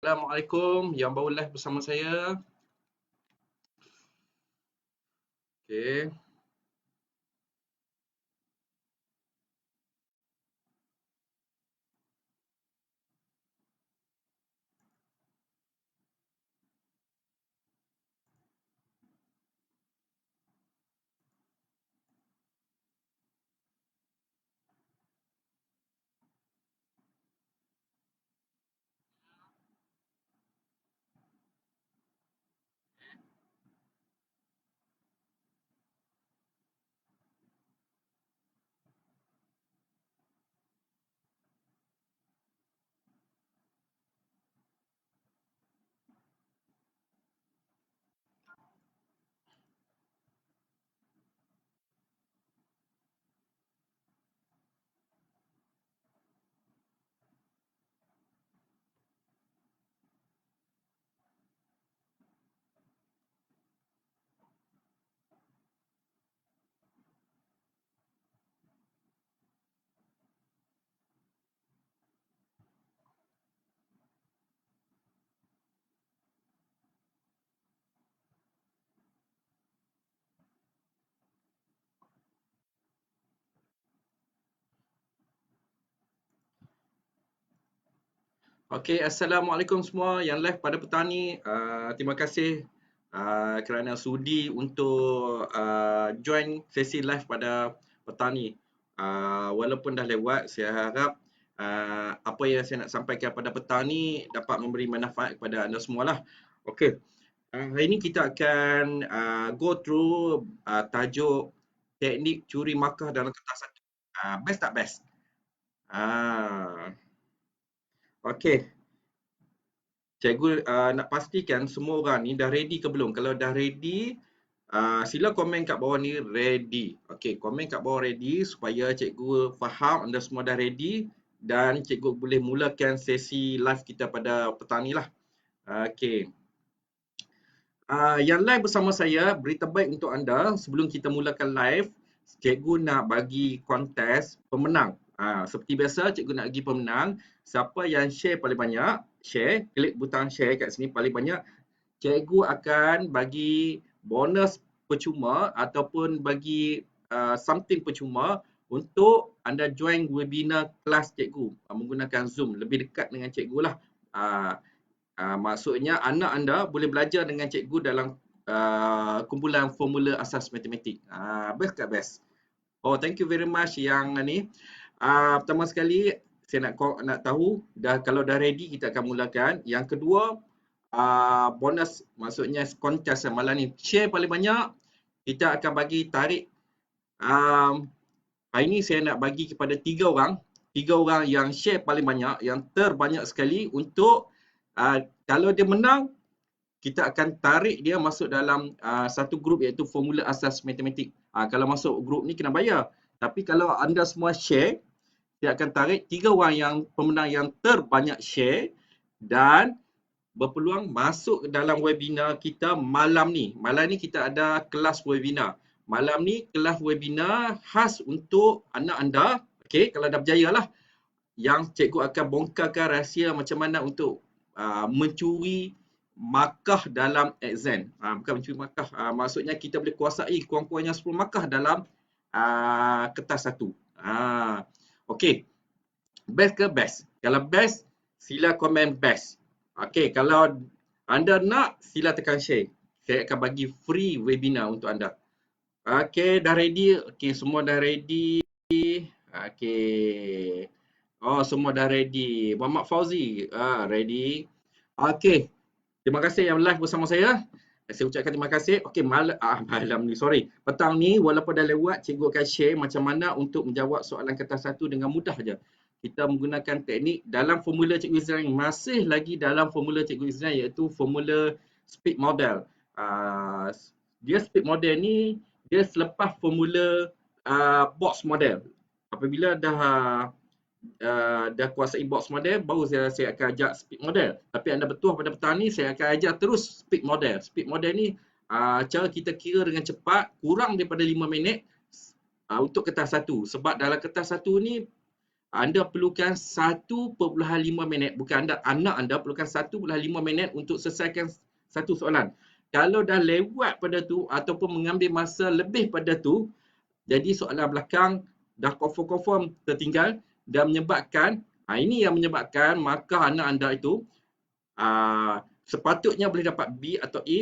Assalamualaikum, yang baru live bersama saya. Okey. Okey, assalamualaikum semua yang live pada petang ni. Terima kasih kerana sudi untuk join sesi live pada petang ni. Walaupun dah lewat, saya harap apa yang saya nak sampaikan pada petang ni dapat memberi manfaat kepada anda semualah. Okey, hari ni kita akan go through tajuk teknik curi markah dalam kertas satu. Best tak best? Ah, okey. Cikgu nak pastikan semua orang ni dah ready ke belum? Kalau dah ready, sila komen kat bawah ni ready. Okey, komen kat bawah ready supaya cikgu faham anda semua dah ready dan cikgu boleh mulakan sesi live kita pada petang ni lah. Okey. Yang live bersama saya, berita baik untuk anda sebelum kita mulakan live, cikgu nak bagi kontes pemenang. Seperti biasa, cikgu nak bagi pemenang. Siapa yang share paling banyak, share, klik butang share kat sini paling banyak, cikgu akan bagi bonus percuma ataupun bagi something percuma untuk anda join webinar kelas cikgu menggunakan Zoom. Lebih dekat dengan cikgu lah. Uh, Maksudnya anak anda boleh belajar dengan cikgu dalam kumpulan formula asas matematik. Best kat best? Oh, thank you very much yang ni. Pertama sekali saya nak tahu kalau dah ready kita akan mulakan. Yang kedua, bonus maksudnya kontes malam ni. Share paling banyak, kita akan bagi tarik. Hari ni saya nak bagi kepada 3 orang. 3 orang yang share paling banyak, yang terbanyak sekali untuk kalau dia menang, kita akan tarik dia masuk dalam satu grup iaitu formula asas matematik. Kalau masuk grup ni kena bayar. Tapi kalau anda semua share, dia akan tarik 3 orang yang pemenang yang terbanyak share dan berpeluang masuk ke dalam webinar kita malam ni. Malam ni kita ada kelas webinar. Malam ni kelas webinar khas untuk anak anda. Okey, kalau dah berjaya lah. Yang cikgu akan bongkarkan rahsia macam mana untuk mencuri markah dalam exam. Bukan mencuri markah, maksudnya kita boleh kuasai kurang-kurangnya 10 markah dalam kertas satu. Okey, best ke best? Kalau best, sila komen best. Okey, kalau anda nak, sila tekan share. Saya akan bagi free webinar untuk anda. Okey, dah ready? Okey, semua dah ready. Okey. Oh, semua dah ready. Muhammad Fauzi, ready. Okey. Terima kasih yang live bersama saya. Saya ucapkan terima kasih. Okey, malam ni, sorry. Petang ni, walaupun dah lewat, cikgu akan share macam mana untuk menjawab soalan kertas satu dengan mudah saja. Kita menggunakan teknik dalam formula cikgu Izrain. Masih lagi dalam formula cikgu Izrain iaitu formula speed model. Dia speed model ni, dia selepas formula box model. Apabila dah kuasai box model, baru saya akan ajar speed model. Tapi anda betul pada petang ni, saya akan ajar terus speed model. Speed model ni cara kita kira dengan cepat, kurang daripada 5 minit untuk kertas satu. Sebab dalam kertas satu ni, anda perlukan 1.5 minit. Bukan anda, anak anda perlukan 1.5 minit untuk selesaikan satu soalan. Kalau dah lewat pada tu ataupun mengambil masa lebih pada tu, jadi soalan belakang dah confirm tertinggal dan menyebabkan, ini yang menyebabkan markah anak anda itu sepatutnya boleh dapat B atau A,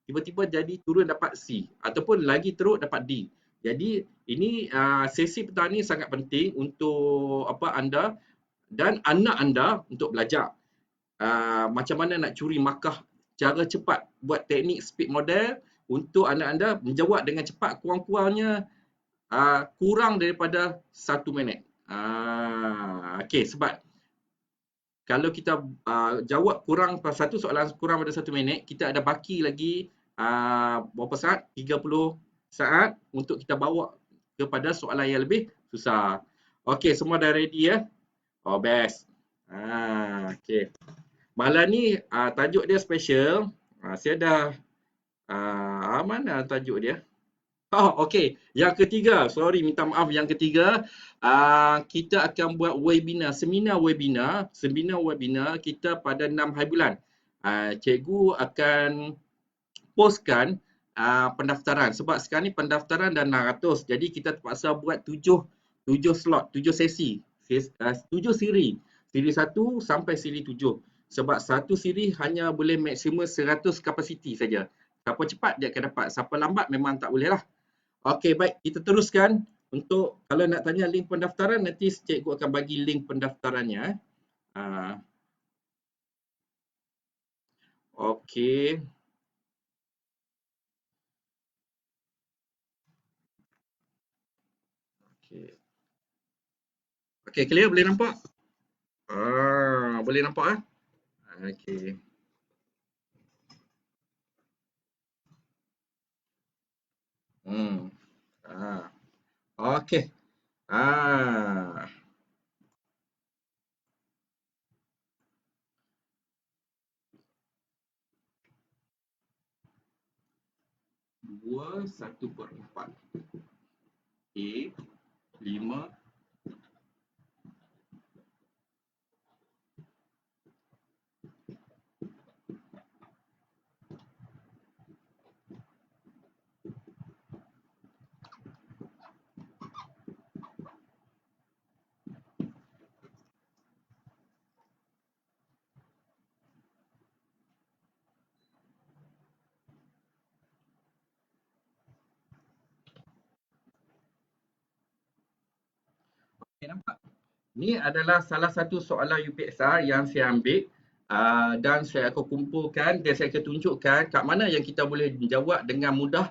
tiba-tiba jadi turun dapat C ataupun lagi teruk dapat D. Jadi ini sesi petang ni sangat penting untuk anda dan anak anda untuk belajar macam mana nak curi markah cara cepat, buat teknik speed model untuk anak anda menjawab dengan cepat, kurang-kurangnya kurang daripada 1 minit. Okey, sebab kalau kita jawab satu soalan kurang pada 1 minit, kita ada baki lagi berapa saat? 30 saat untuk kita bawa kepada soalan yang lebih susah. Okey, semua dah ready ya? Oh, best. Okey. Malam ni tajuk dia special. Saya dah mana tajuk dia? Oh, okey. Yang ketiga, sorry minta maaf, yang ketiga, kita akan buat webinar, seminar webinar kita pada 6 hari bulan. Cikgu akan postkan pendaftaran sebab sekarang ni pendaftaran dah 600. Jadi kita terpaksa buat 7 slot, 7 sesi. 7 siri. Siri 1 sampai siri 7. Sebab satu siri hanya boleh maksimum 100 kapasiti saja. Siapa cepat dia akan dapat. Siapa lambat memang tak boleh lah. Okey, baik. Kita teruskan. Untuk kalau nak tanya link pendaftaran, nanti cikgu akan bagi link pendaftarannya. Okey. Okey, clear? Boleh nampak? Boleh nampak Okey. Okey. Dua 1/4 A 5 Okey, nampak? Ni adalah salah satu soalan UPSR yang saya ambil dan saya akan kumpulkan dan saya akan tunjukkan kat mana yang kita boleh menjawab dengan mudah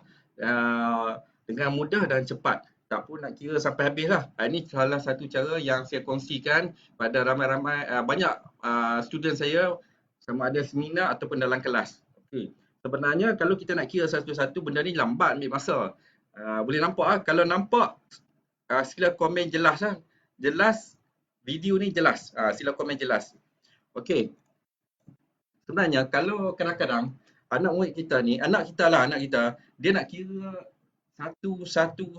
dan cepat. Tak pun nak kira sampai habis lah. Ini salah satu cara yang saya kongsikan pada ramai-ramai banyak student saya sama ada seminar ataupun dalam kelas. Okay. Sebenarnya kalau kita nak kira satu-satu benda ni lambat ambil masa. Boleh nampak kalau nampak sila komen jelas lah. Jelas video ni jelas. Sila komen jelas. Okey. Sebenarnya kalau kadang-kadang anak murid kita ni, anak kita, dia nak kira satu,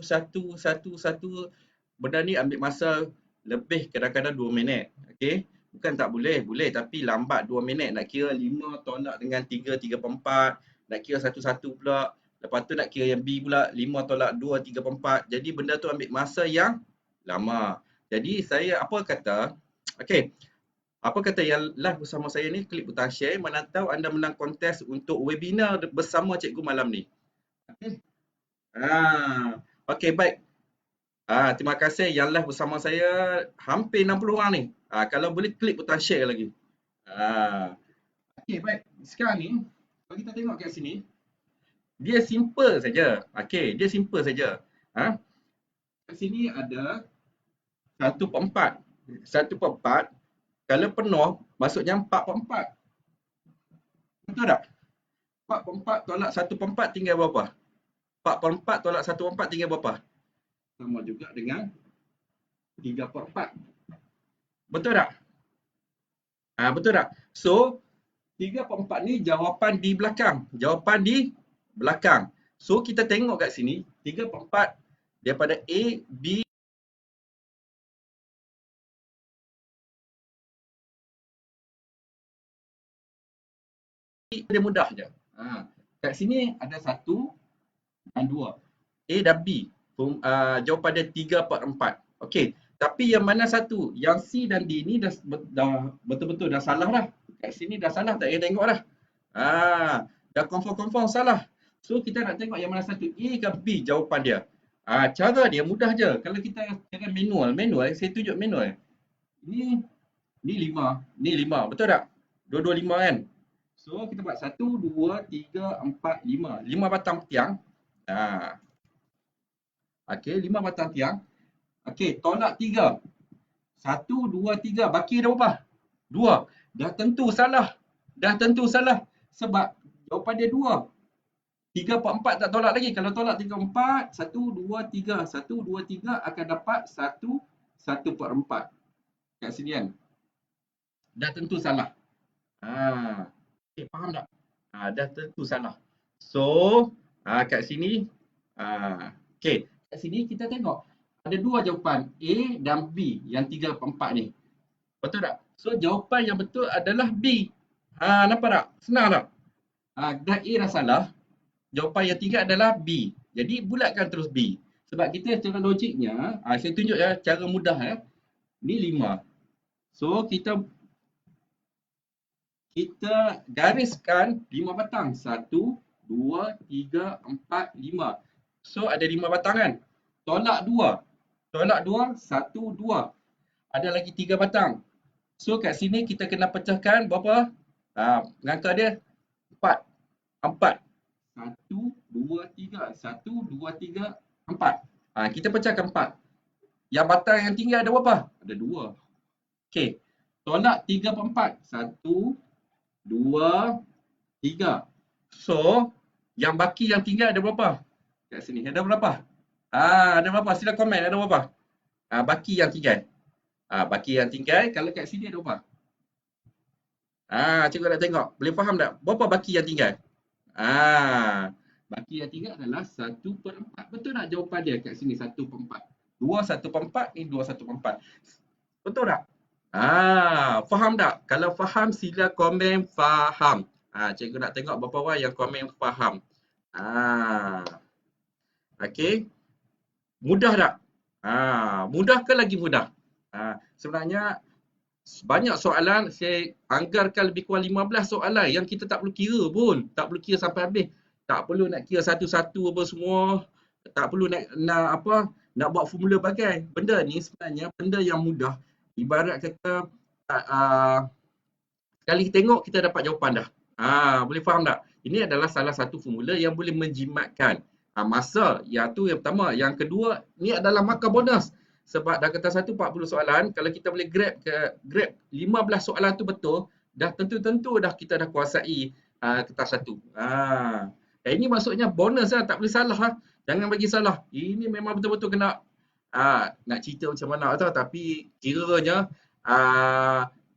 benda ni ambil masa lebih kadang-kadang 2 minit. Okey. Bukan tak boleh, boleh tapi lambat 2 minit. Nak kira 5 tolak dengan 3, 3/4. Nak kira satu-satu pula. Lepas tu nak kira yang B pula, 5 tolak 2, 3/4. Jadi benda tu ambil masa yang lama. Jadi saya okey, apa kata yang live bersama saya ni, klik butang share, mana tahu anda menang kontes untuk webinar bersama cikgu malam ni. Okey. Okey, baik. Terima kasih yang live bersama saya, hampir 60 orang ni. Kalau boleh klik butang share lagi. Okey, baik. Sekarang ni, kalau kita tengok kat sini, dia simple saja. Okey, dia simple saja. Kat sini ada 1/4. 1/4 kalau penuh maksudnya 4/4. Betul tak? 4/4 tolak 1/4 tinggal berapa? 4/4 tolak 1/4 tinggal berapa? Sama juga dengan 3/4. Betul tak? Betul tak? So 3/4 ni jawapan di belakang. Jawapan di belakang. So kita tengok kat sini 3/4 daripada A, B, dia mudah je. Kat sini ada 1 dan 2. A dan B. Jawapan dia 3/4. Okey. Tapi yang mana satu? Yang C dan D ni dah betul-betul dah salah dah. Kat sini dah salah, tak payah tengok dah. Dah confirm salah. So kita nak tengok yang mana satu, A ke B jawapan dia. Cara dia mudah je. Kalau kita cara manual, saya tunjuk manual. Ni 5, ni 5, betul tak? Dua-dua 5 kan? So kita buat 1, 2, 3, 4, 5. 5 batang tiang. Okey, 5 batang tiang. Okey, tolak 3. 1, 2, 3. Baki ada berapa? 2. Dah tentu salah. Sebab jawapan dia 2. 3/4 tak tolak lagi. Kalau tolak 3/4, 1, 2, 3. 1, 2, 3 akan dapat 1/4. Kat sini kan? Dah tentu salah. Okay, faham tak? Dah tentu salah. So, kat sini, okay, kat sini kita tengok. Ada dua jawapan, A dan B yang 3/4 ni. Betul tak? So, jawapan yang betul adalah B. Nampak tak? Senang tak? Dah A dah salah. Jawapan yang 3 adalah B. Jadi, bulatkan terus B. Sebab kita secara logiknya, saya tunjuk ya, cara mudah ya. Ni 5. So, kita gariskan 5 batang. 1, 2, 3, 4, 5. So ada 5 batang kan? Tolak 2. 1, 2. Ada lagi 3 batang. So kat sini kita kena pecahkan berapa? Pengangka dia 4. 4. 1, 2, 3. 1, 2, 3, 4. Kita pecahkan 4. Yang batang yang tinggal ada berapa? Ada 2. Okey. Tolak 3/4. 1, 2, 3. So, yang baki yang tinggal ada berapa? Kat sini ada berapa? Ada berapa? Sila komen ada berapa? Baki yang tinggal. Baki yang tinggal kalau kat sini ada berapa? Cikgu nak tengok. Boleh faham tak? Berapa baki yang tinggal? Baki yang tinggal adalah 1/4. Betul tak jawapan dia kat sini 1/4? 2 1/4 ni 2 1/4. Betul tak? Faham tak? Kalau faham sila komen faham. Cikgu nak tengok berapa orang yang komen faham. Okey. Mudah tak? Mudah ke lagi mudah? Sebenarnya banyak soalan, saya anggarkan lebih kurang 15 soalan yang kita tak perlu kira pun. Tak perlu kira sampai habis. Tak perlu nak kira satu-satu apa semua. Tak perlu nak buat formula bagai. Benda ni sebenarnya benda yang mudah. Ibarat kata sekali tengok kita dapat jawapan dah. Boleh faham tak? Ini adalah salah satu formula yang boleh menjimatkan masa. Yang pertama. Yang kedua, ni adalah markah bonus. Sebab dah kertas 1 40 soalan, kalau kita boleh grab 15 soalan tu betul, dah tentu-tentu dah kita dah kuasai kertas 1. Ini maksudnya bonus lah, tak boleh salah lah. Jangan bagi salah. Ini memang betul-betul kena nak cerita macam mana tau, tapi kiranya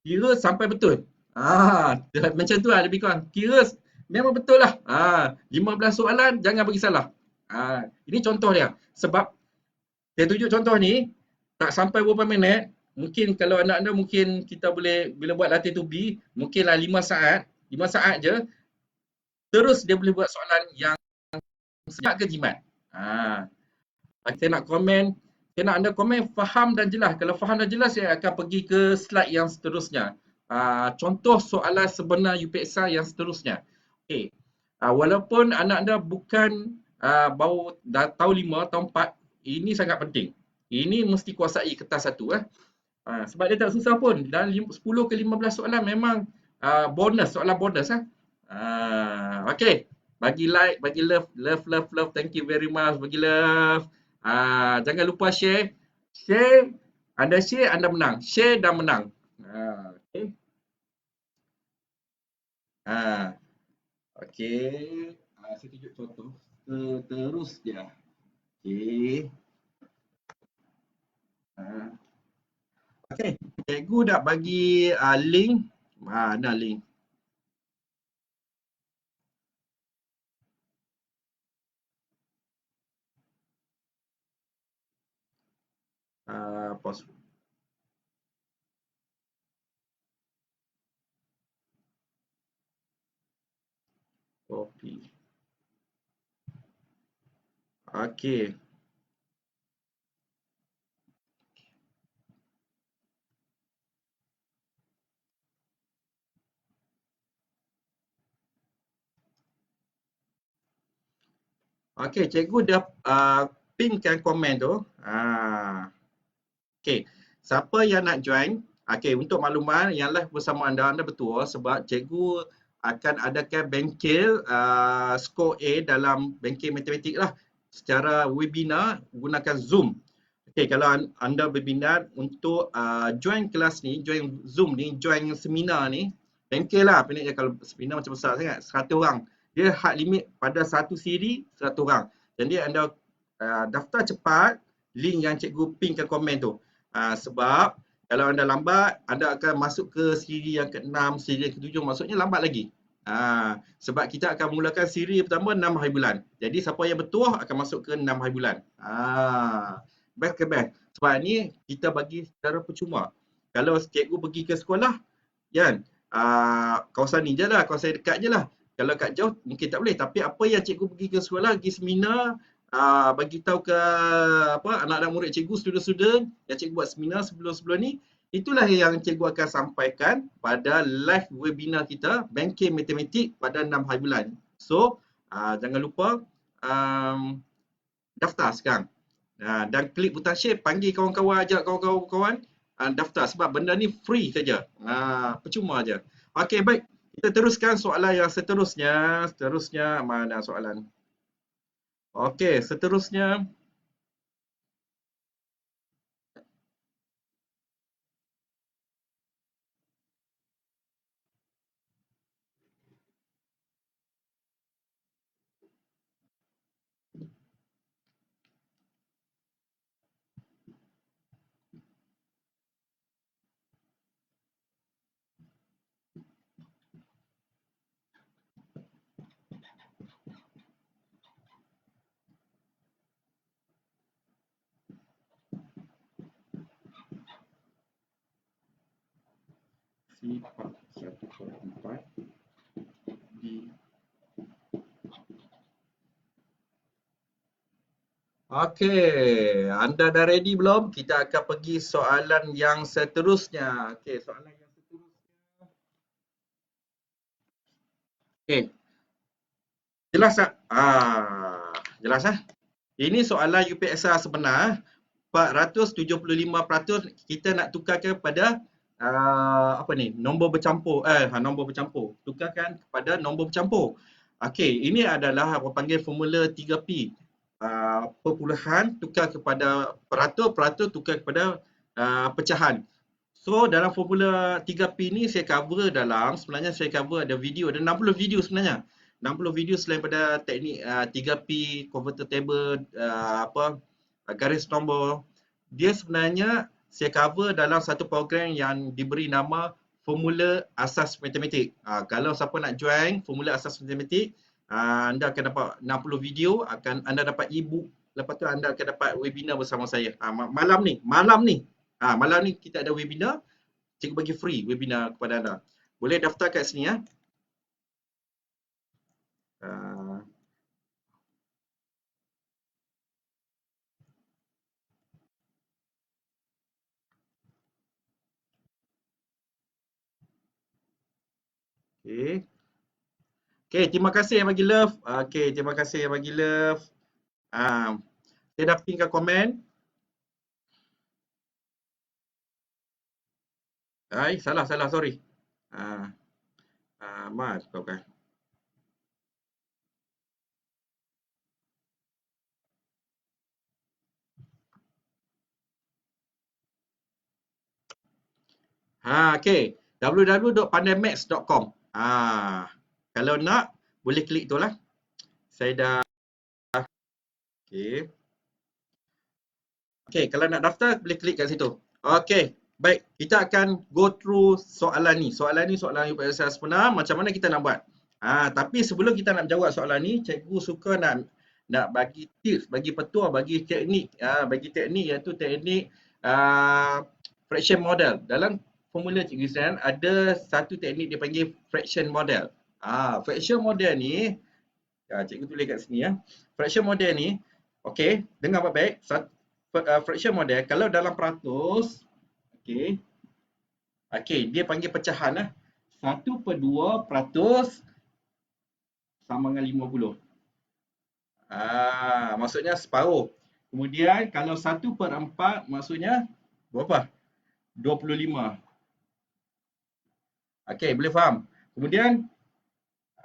kira sampai betul. Macam tu lah lebih kurang. Kira memang betul lah. 15 soalan jangan bagi salah. Ini contoh dia. Sebab saya tunjuk contoh ni tak sampai beberapa minit. Mungkin kalau anak anda mungkin kita boleh bila buat latih to be mungkinlah 5 saat. 5 saat je. Terus dia boleh buat soalan yang siap ke jimat. Saya nak komen. Saya nak anda komen faham dan jelas. Kalau faham dan jelas saya akan pergi ke slide yang seterusnya. Contoh soalan sebenar UPEXA yang seterusnya. Okay. Walaupun anak anda bukan baru dah tahun 5, tahun 4, ini sangat penting. Ini mesti kuasai kertas 1. Sebab dia tak susah pun. Dan 10 ke 15 soalan memang bonus, soalan bonus. Okay. Bagi like, bagi love. Thank you very much. Bagi love. Jangan lupa share. Anda share, anda menang. Share dan menang. Okay. Okay. Saya tunjuk contoh. Terus dia. Okay. Okay. Cikgu dah bagi link. Ada link. Pause. Copy. Okey. Okey, cikgu dah pinkan komen tu. Okey, siapa yang nak join? Okey, untuk makluman yang live bersama anda betul sebab cikgu akan adakan bengkel skor A dalam bengkel matematik lah secara webinar gunakan Zoom. Okey, kalau anda berminat untuk join kelas ni, join Zoom ni, join seminar ni, bengkel lah pendeknya. Kalau seminar macam besar sangat, 100 orang. Dia hard limit pada satu siri 100 orang. Jadi anda daftar cepat link yang cikgu pinkan komen tu. Sebab kalau anda lambat, anda akan masuk ke siri yang ke-6, siri yang ke-7, maksudnya lambat lagi. Sebab kita akan mulakan siri pertama 6 hari bulan. Jadi siapa yang bertuah akan masuk ke 6 hari bulan. Best ke best. Sebab ni kita bagi secara percuma. Kalau cikgu pergi ke sekolah, kan, kawasan ni je lah, kawasan dekat je lah. Kalau kat jauh mungkin tak boleh. Tapi apa yang cikgu pergi ke sekolah, pergi seminar, bagi tahu ke anak-anak murid cikgu, student-student yang cikgu buat seminar sebelum-sebelum ni, itulah yang cikgu akan sampaikan pada live webinar kita bengkel matematik pada 6 hari bulan. So, jangan lupa daftar sekarang. Dan klik butang share, panggil kawan-kawan, ajak kawan-kawan daftar sebab benda ni free saja. Percuma aja. Okey, baik. Kita teruskan soalan yang seterusnya. Seterusnya mana soalan? Okey, seterusnya sifat 1/4 di. Okey, anda dah ready belum? Kita akan pergi soalan yang seterusnya. Okey, soalan yang seterusnya. Okey, jelas tak? Jelas ah. Ini soalan UPSR sebenar. 475% kita nak tukarkan kepada nombor bercampur. Nombor bercampur. Tukarkan kepada nombor bercampur. Okey, ini adalah apa panggil formula 3P. Perpuluhan tukar kepada peratus tukar kepada pecahan. So dalam formula 3P ni sebenarnya saya cover ada video, ada 60 video sebenarnya. 60 video selain pada teknik 3P, converter table, garis nombor. Dia sebenarnya saya cover dalam satu program yang diberi nama Formula Asas Matematik. Kalau siapa nak join Formula Asas Matematik, anda akan dapat 60 video, anda dapat e-book, lepas tu anda akan dapat webinar bersama saya. Malam ni kita ada webinar, cikgu bagi free webinar kepada anda. Boleh daftar kat sini ya. Okey. Okey, terima kasih yang bagi love. Okey, terima kasih yang bagi love. Saya dah pinkan komen. Salah, sorry. Maaf kau kan. Okey. www.pandaimaths.com. Kalau nak, boleh klik tu lah. Saya dah. Okey. Okey, kalau nak daftar, boleh klik kat situ. Okey. Baik, kita akan go through soalan ni. Soalan UPSR sebenar, macam mana kita nak buat. Tapi sebelum kita nak jawab soalan ni, cikgu suka nak bagi tips, bagi petua, bagi teknik. Iaitu teknik fraction model. Dalam formula cikgu sekarang ada satu teknik dipanggil fraction model. Fraction model ni Cikgu tulis kat sini ya. Fraction model ni, okey, dengar baik-baik. Fraction model kalau dalam peratus, okey. Okey, dia panggil pecahan lah. 1/2% sama dengan 50. Maksudnya separuh. Kemudian kalau 1/4 maksudnya berapa? 25. Okey, boleh faham. Kemudian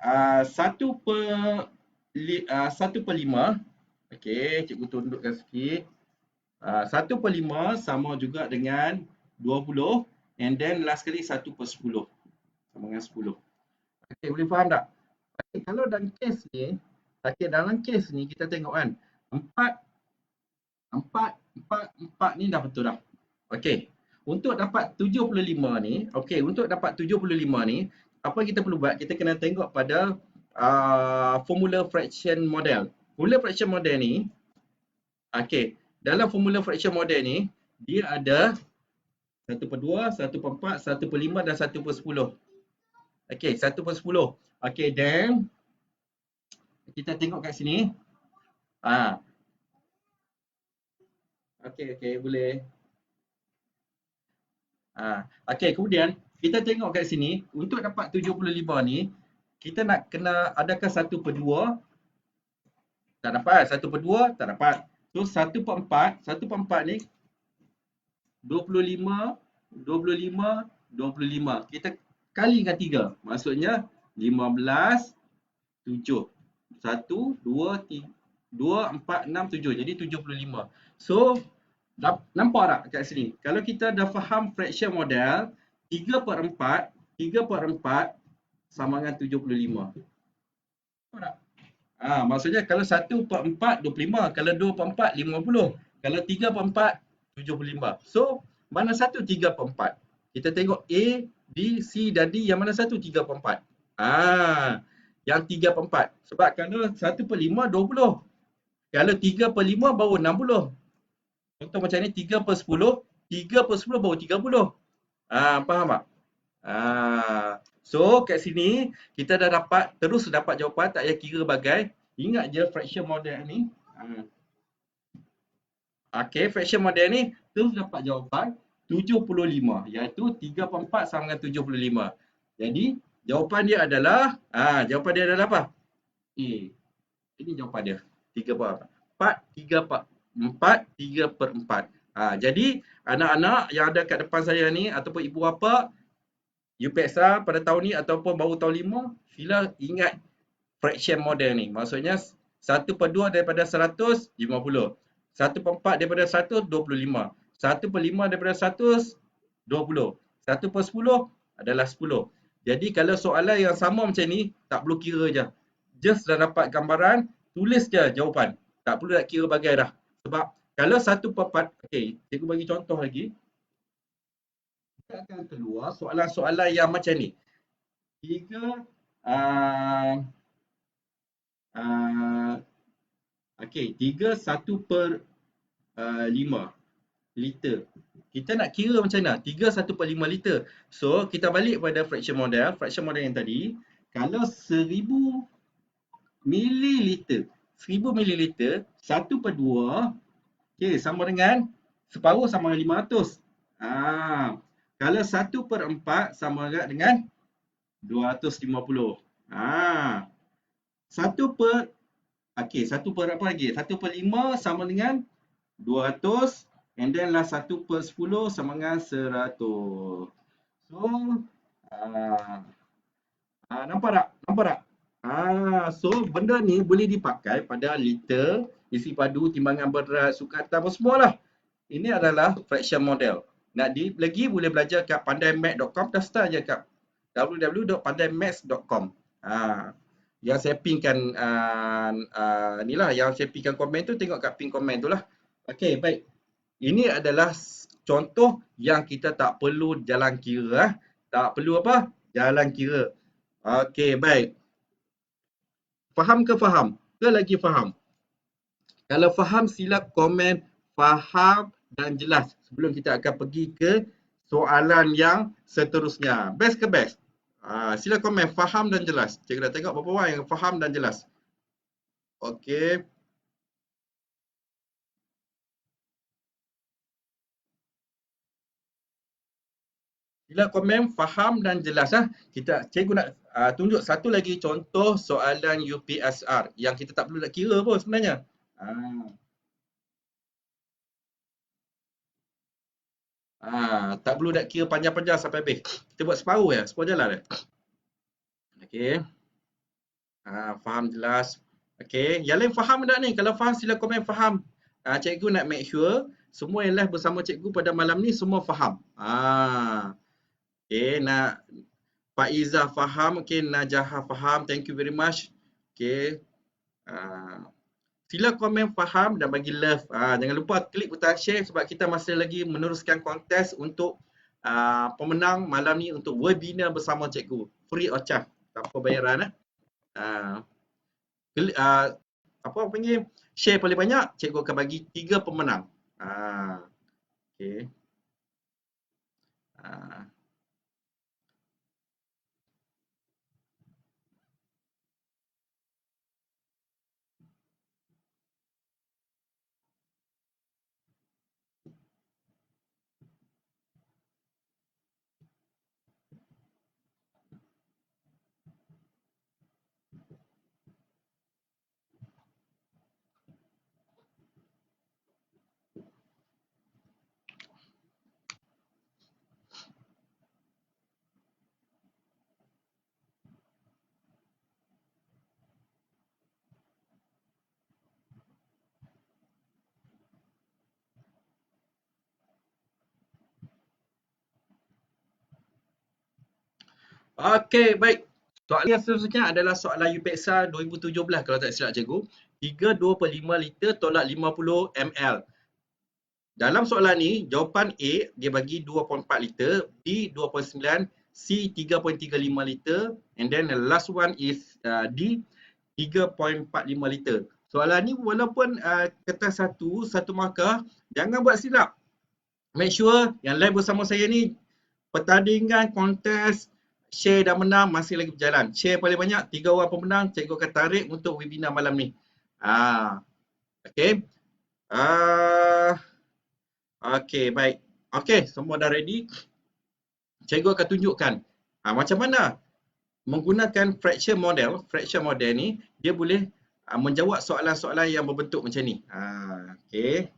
1/5. Okey, cikgu tundukkan sikit. 1/5 sama juga dengan 20, and then last sekali 1/10 sama dengan 10. Okey, boleh faham tak? Okey, kalau dalam kes ni kita tengok kan, 4 ni dah betul dah. Okey. Untuk dapat 75 ni, apa kita perlu buat? Kita kena tengok pada formula fraction model. Formula fraction model ni, okey, dalam formula fraction model ni dia ada 1/2, 1/4, 1/5 dan 1/10. Okey, 1/10. Okey, then kita tengok kat sini. Okey, boleh. Okey, kemudian kita tengok kat sini, untuk dapat 75 ni, kita nak kena adakah 1/2? Tak dapat. 1/2 tak dapat. So 1/4 ni 25, 25, 25. Kita kali dengan 3. Maksudnya 15, 7. 1, 2, 3, 2, 4, 6, 7. Jadi 75. So, nampak tak kat sini? Kalau kita dah faham fraction model, 3/4 sama dengan 75. Nampak tak? Maksudnya kalau 1/4, 25. Kalau 2/4, 50. Kalau 3/4, 75. So, mana satu 3/4? Kita tengok A, B, C dan D. Yang mana satu 3/4? Yang 3/4. Sebab kalau 1/5, 20. Kalau 3/5 baru 60. Contoh macam ni, 3/10. 3/10 baru 30. Faham tak? So kat sini kita dah terus dapat jawapan, tak payah kira bagai. Ingat je fraction model ni. Okey, fraction model ni terus dapat jawapan 75, iaitu 3/4 sama dengan 75. Jadi jawapan dia adalah apa? A. Ini jawapan dia. 3/4. Jadi anak-anak yang ada kat depan saya ni ataupun ibu bapa UPSR pada tahun ni ataupun baru tahun 5, sila ingat fraction model ni. Maksudnya 1/2 daripada 100, 50. 1/4 daripada 100, 25. 1/5 daripada 100, 20. 1/10 adalah 10. Jadi kalau soalan yang sama macam ni, tak perlu kira je. Just dah dapat gambaran, tulis je jawapan. Tak perlu nak kira bagai dah. Sebab kalau 1/4, okey, cikgu bagi contoh lagi. Kita akan keluar soalan-soalan yang macam ni. 3 1/5 liter. Kita nak kira macam mana? 3 1/5 liter. So, kita balik pada fraction model yang tadi. Kalau 1000 mililiter, 1/2, okey, sama dengan separuh sama dengan 500. Kalau 1/4 sama dengan 250. 1/5 sama dengan 200, and then lah 1/10 sama dengan 100. So, nampak tak? So benda ni boleh dipakai pada liter, isi padu, timbangan berat, sukatan apa semualah. Ini adalah fraction model. Nak lagi boleh belajar kat pandaimath.com, daftar je kat www.pandaimath.com. Yang saya pinkan yang saya pinkan komen tu, tengok kat pin komen tu lah. Okey, baik. Ini adalah contoh yang kita tak perlu jalan kira. Tak perlu apa? Jalan kira. Okey, baik. Faham ke faham? Ke lagi faham? Kalau faham, sila komen faham dan jelas sebelum kita akan pergi ke soalan yang seterusnya. Best ke best? Sila komen faham dan jelas. Cikgu dah tengok berapa orang yang faham dan jelas. Okey. Sila komen faham dan jelas Cikgu nak tunjuk satu lagi contoh soalan UPSR yang kita tak perlu nak kira pun sebenarnya. Ah, tak perlu nak kira panjang-panjang sampai habis. Kita buat separuh je, separuh jalan je. Okey. Faham jelas. Okey, yang lain faham tak ni? Kalau faham sila komen faham. Cikgu nak make sure semua yang live bersama cikgu pada malam ni semua faham. Okey, nak Faiza faham, okey, Najaha faham. Thank you very much. Okey. Ah, Sila komen faham dan bagi love. Jangan lupa klik butang share sebab kita masih lagi meneruskan kontes untuk pemenang malam ni untuk webinar bersama cikgu. Free of charge, tanpa bayaran. Ah, Apa panggil? Share paling banyak, cikgu akan bagi 3 pemenang. Okey. Ah, Okey, baik. Soalan yang seterusnya adalah soalan UPEXA 2017 kalau tak silap cikgu. 32/5 liter tolak 50 ml. Dalam soalan ni, jawapan A dia bagi 2.4 liter, B 2.9, C 3.35 liter, and then the last one is D 3.45 liter. Soalan ni walaupun kertas satu markah, jangan buat silap. Make sure yang live bersama saya ni pertandingan kontes share dan menang masih lagi berjalan. Share paling banyak 3 orang pemenang, cikgu akan tarik untuk webinar malam ni. Okey. Okey, baik. Okey, semua dah ready. Cikgu akan tunjukkan macam mana menggunakan fraction model. Fraction model ni dia boleh menjawab soalan-soalan yang berbentuk macam ni. Okey.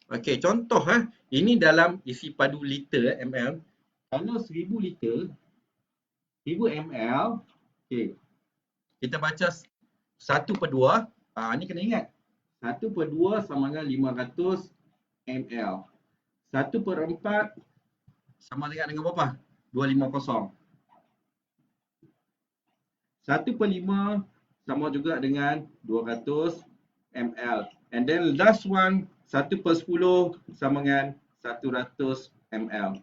Okey, contoh ini dalam isi padu liter ml. Kalau 1000 liter, 1000 ml, okey. Kita baca 1/2. Ni kena ingat. 1/2 sama dengan 500 ml. 1/4 sama dengan berapa? 250. 1/5 sama juga dengan 200 ml. And then last one 1/10 sama dengan 100 ml.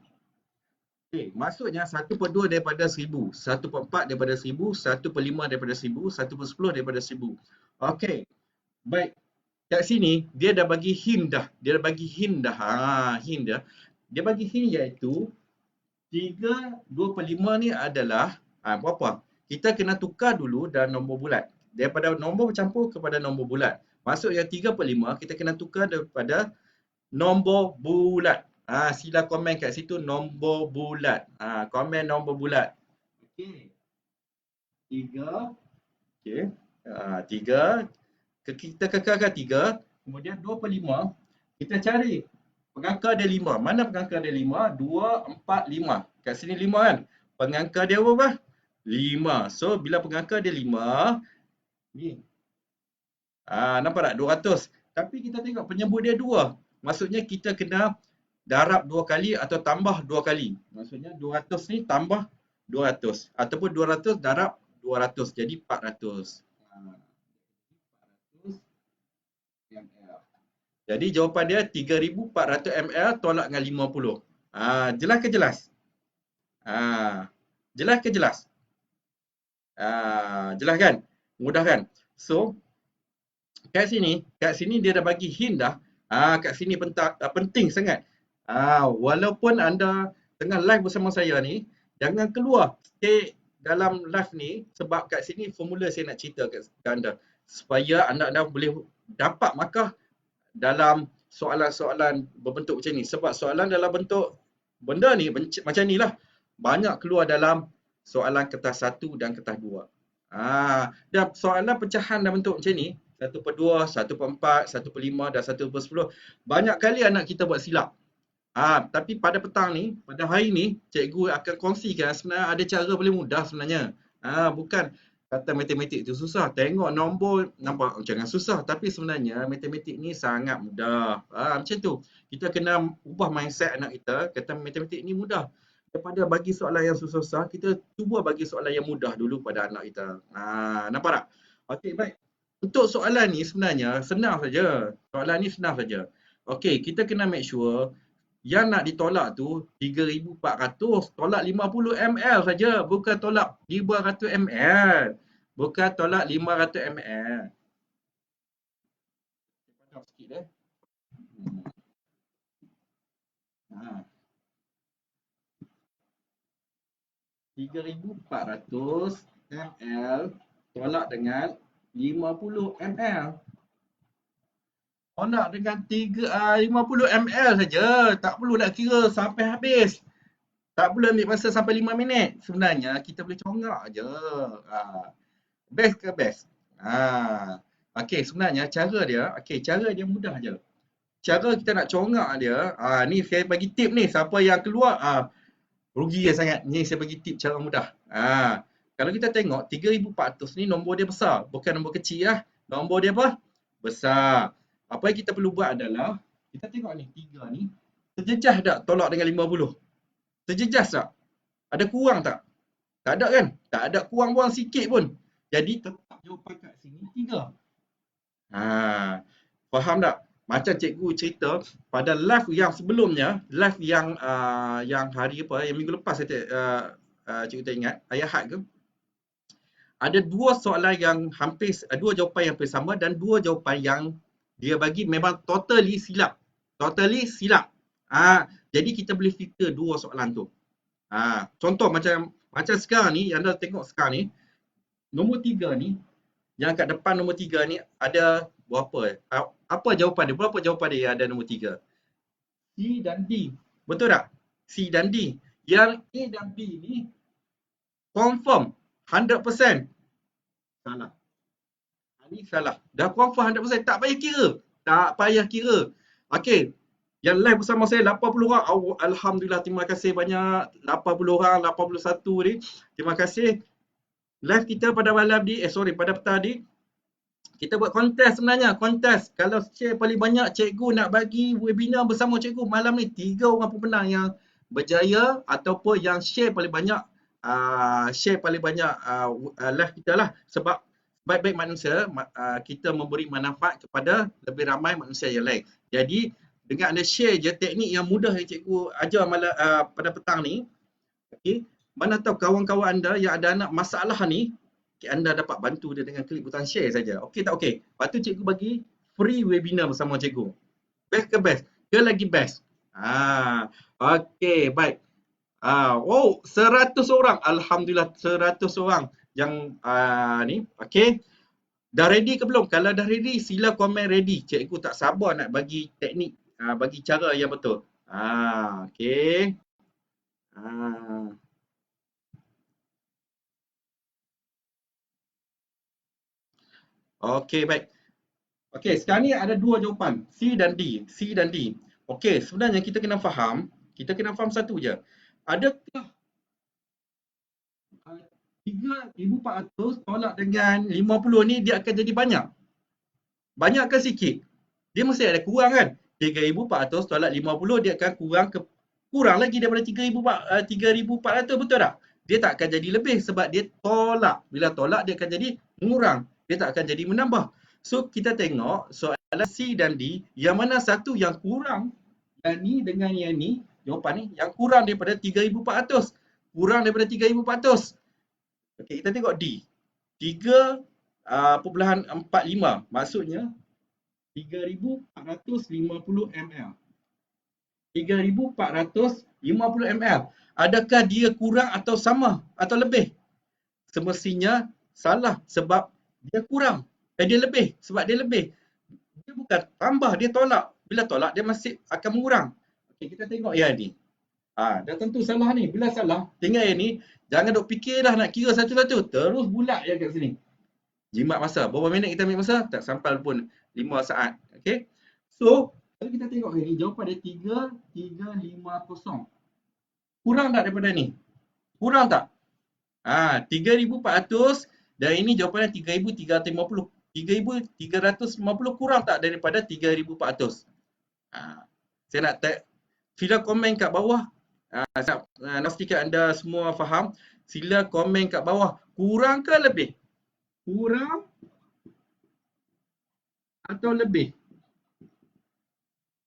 Okay, maksudnya 1/2 daripada 1000, 1/4 daripada 1000, 1/5 daripada 1000, 1/10 daripada 1000. Okey, baik. Kat sini dia dah bagi hint dah. Dia bagi hint dah. Hint dia. Dia bagi hint iaitu 2/5 ni adalah berapa? Kita kena tukar dulu dan nombor bulat. Daripada nombor bercampur kepada nombor bulat. Maksudnya 3/5 kita kena tukar daripada nombor bulat. Sila komen kat situ nombor bulat. Komen nombor bulat. Okey. 3. Okey. 3. Kita kekalkan 3. Kemudian 2/5. Kita cari pengangka dia 5. Mana pengangka dia 5? 2, 4, 5. Kat sini 5 kan? Pengangka dia apa? 5. So, bila pengangka dia 5, ni. Nampak tak? 200. Tapi kita tengok penyebut dia 2. Maksudnya kita kena darab 2 kali atau tambah 2 kali. Maksudnya 200 ni tambah 200. Ataupun 200 darab 200. Jadi 400. 400 ml. Jadi jawapan dia 3400 ml tolak dengan 50. Jelas ke jelas? Jelas ke jelas? Jelas kan? Mudah kan? So, kat sini dia dah bagi hint dah. Kat sini penting sangat. Walaupun anda tengah live bersama saya ni, jangan keluar. Stay dalam live ni, sebab kat sini formula saya nak cerita kat anda supaya anda boleh dapat markah dalam soalan-soalan berbentuk macam ni. Sebab soalan dalam bentuk benda ni macam ni lah, banyak keluar dalam soalan kertas 1 dan kertas 2. Dan soalan pecahan dalam bentuk macam ni, 1/2, 1/4, 1/5 dan 1/10, banyak kali anak kita buat silap. Tapi pada petang ni, pada hari ni, cikgu akan kongsikan sebenarnya ada cara boleh mudah sebenarnya. Bukan kata matematik tu susah. Tengok nombor nampak jangan susah, tapi sebenarnya matematik ni sangat mudah. Macam tu. Kita kena ubah mindset anak kita, kata matematik ni mudah. Daripada bagi soalan yang susah-susah, kita cuba bagi soalan yang mudah dulu pada anak kita. Nampak tak? Okey, baik. Untuk soalan ni sebenarnya senang saja. Soalan ni senang saja. Okey, kita kena make sure yang nak ditolak tu 3,400, tolak 50 ml saja, bukan tolak 500 ml. Bukan tolak 500 ml. Padam sikit eh. 3,400 ml tolak dengan 50 ml. Tolak dengan 50 ml saja. Tak perlu nak kira sampai habis. Tak perlu ambil masa sampai 5 minit. Sebenarnya kita boleh congak je. Best ke best? Okey, sebenarnya cara dia mudah je. Cara kita nak congak dia, ni saya bagi tip ni. Siapa yang keluar, rugi sangat. Ni saya bagi tip cara mudah. Kalau kita tengok 3,400 ni nombor dia besar. Bukan nombor kecil lah. Nombor dia apa? Besar. Apa yang kita perlu buat adalah, kita tengok ni, 3 ni. Terjejas tak tolak dengan 50? Terjejas tak? Ada kurang tak? Tak ada kan? Tak ada kurang buang sikit pun. Jadi tetap jawapan kat sini 3. Faham tak? Macam cikgu cerita pada live yang sebelumnya, live yang hari apa, yang minggu lepas cikgu tak ingat, hari Ahad ke? Ada 2 soalan yang dua jawapan yang hampir sama dan 2 jawapan yang dia bagi memang totally silap. Jadi kita boleh filter 2 soalan tu. Contoh macam sekarang ni, yang anda tengok sekarang ni, nombor 3 ni, yang kat depan nombor 3 ni ada berapa? Apa jawapan dia? Berapa jawapan dia yang ada nombor 3? C dan D. Betul tak? C dan D. Yang A dan B ni confirm 100% salah. Ini salah. Dah confirm 100%. Tak payah kira. Okey. Yang live bersama saya 80 orang. Alhamdulillah, terima kasih banyak. 80 orang, 81 ni. Terima kasih. Live kita pada malam ni, pada petang ni, kita buat kontes sebenarnya. Kontes. Kalau share paling banyak, cikgu nak bagi webinar bersama cikgu. Malam ni 3 orang pemenang yang berjaya ataupun yang share paling banyak live kita lah. Sebab baik-baik manusia, kita memberi manfaat kepada lebih ramai manusia yang lain. Jadi, dengan anda share je teknik yang mudah yang cikgu ajar pada petang ni, okay, mana tahu kawan-kawan anda yang ada anak masalah ni, anda dapat bantu dia dengan klik butang share saja. Okey tak okey? Lepas tu cikgu bagi free webinar bersama cikgu. Best ke best? Ke lagi best? Okey, baik. 100 orang. Alhamdulillah 100 orang yang ni. Okey. Dah ready ke belum? Kalau dah ready, sila komen ready. Cikgu tak sabar nak bagi teknik, bagi cara yang betul. Okey. Okey, baik. Okey, sekarang ni ada 2 jawapan, C dan D. Okey, sebenarnya kita kena faham satu je. Adakah 3,400 tolak dengan 50 ni dia akan jadi banyak? Banyak ke sikit? Dia mesti ada kurang kan? 3,400 tolak 50 dia akan kurang lagi daripada 3,400, betul tak? Dia tak akan jadi lebih sebab dia tolak. Bila tolak dia akan jadi mengurang. Dia tak akan jadi menambah. So kita tengok soalan C dan D, yang mana satu yang kurang, yang ni dengan yang ni, jawapan ni yang kurang daripada 3,400. Kurang daripada 3,400. Okey, kita tengok D. 3.45, maksudnya 3,450 ml. 3,450 ml. Adakah dia kurang atau sama atau lebih? semestinya salah sebab dia kurang. Dia lebih sebab dia lebih. Dia bukan tambah, dia tolak. Bila tolak dia masih akan mengurang. Okey, kita tengok yang ni. Dah tentu salah ni. Bila salah, tinggal yang ni, jangan duk fikir dah nak kira satu-satu. Terus bulat je kat sini. Jimat masa. Berapa minit kita ambil masa? Tak sampai pun 5 saat. Okey. So, kalau kita tengok ni, jawapan dia 3,350. Kurang tak daripada ni? Kurang tak? 3,400 dan ini jawapannya 3,350. 3,350 kurang tak daripada 3,400? Saya nak sila komen kat bawah. Saya nak pastikan anda semua faham. Sila komen kat bawah. Kurang ke lebih? Kurang atau lebih?